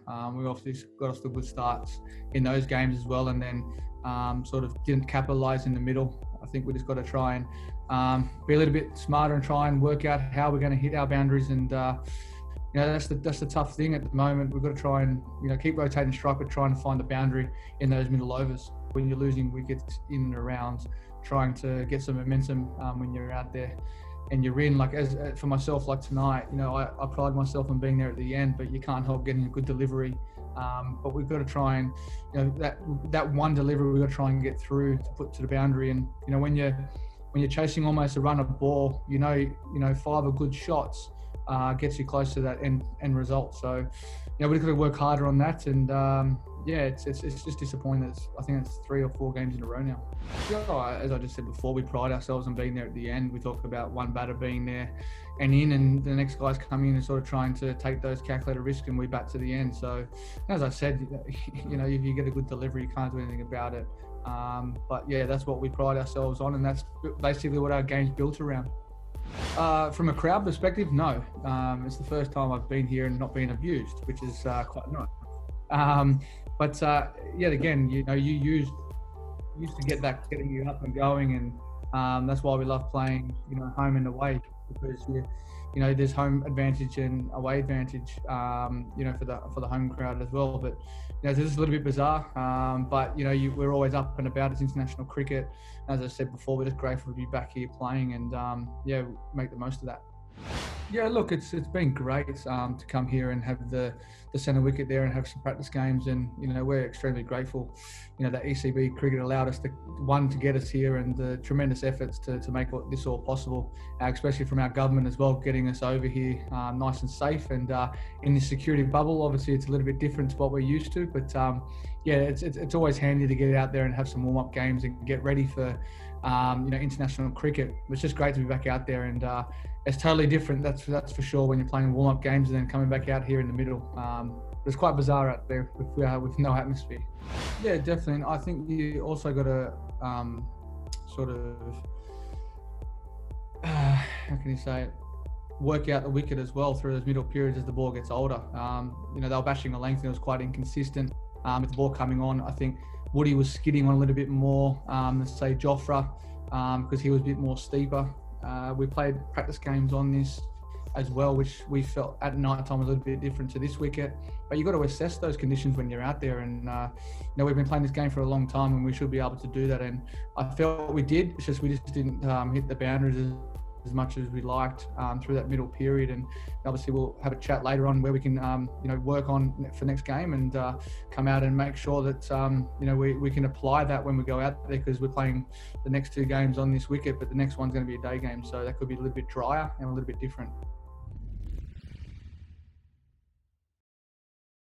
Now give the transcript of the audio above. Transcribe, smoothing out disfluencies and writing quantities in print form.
We obviously got off to good starts in those games as well, and then sort of didn't capitalise in the middle. I think we just got to try and be a little bit smarter and try and work out how we're going to hit our boundaries. And that's the tough thing at the moment. We've got to try and keep rotating strike, but trying to find the boundary in those middle overs when you're losing wickets in and around, trying to get some momentum when you're out there. And you're in, like as for myself, like tonight, I pride myself on being there at the end, but you can't help getting a good delivery. But we've got to try and, that one delivery we've got to try and get through to put to the boundary. And when you're chasing almost a run of ball, 5 good shots gets you close to that end result. So, we've got to work harder on that. And it's just disappointing. I think it's 3 or 4 games in a row now. As I just said before, we pride ourselves on being there at the end. We talk about one batter being there and in, and the next guys coming in and sort of trying to take those calculated risks, and we bat to the end. So, as I said, if you get a good delivery, you can't do anything about it. But that's what we pride ourselves on, and that's basically what our game's built around. From a crowd perspective, no. It's the first time I've been here and not been abused, which is quite nice. But again, you used to get that getting you up and going, and that's why we love playing, home and away, because there's home advantage and away advantage, for the home crowd as well. But this is a little bit bizarre, but we're always up and about. It's international cricket. As I said before, we're just grateful to be back here playing, and make the most of that. Yeah, look, it's been great to come here and have the centre wicket there and have some practice games, and we're extremely grateful. That ECB cricket allowed us to get us here, and the tremendous efforts to make this all possible, especially from our government as well, getting us over here nice and safe, and in this security bubble. Obviously, it's a little bit different to what we're used to, but it's always handy to get out there and have some warm-up games and get ready for international cricket. It's just great to be back out there, and it's totally different, that's for sure, when you're playing warm-up games and then coming back out here in the middle. It's quite bizarre out there with no atmosphere. Yeah, definitely. And I think you also got to sort of, how can you say it, work out the wicket as well through those middle periods as the ball gets older. They were bashing the length, and it was quite inconsistent. With the ball coming on, I think Woody was skidding on a little bit more than, say, Jofra, because he was a bit more steeper. We played practice games on this as well, which we felt at night time was a little bit different to this wicket. But you've got to assess those conditions when you're out there. And, we've been playing this game for a long time, and we should be able to do that. And I felt we did. It's just we just didn't hit the boundaries as much as we liked through that middle period. And obviously we'll have a chat later on where we can work on for next game, and come out and make sure that we can apply that when we go out there, because we're playing the next 2 games on this wicket, but the next one's going to be a day game, so that could be a little bit drier and a little bit different.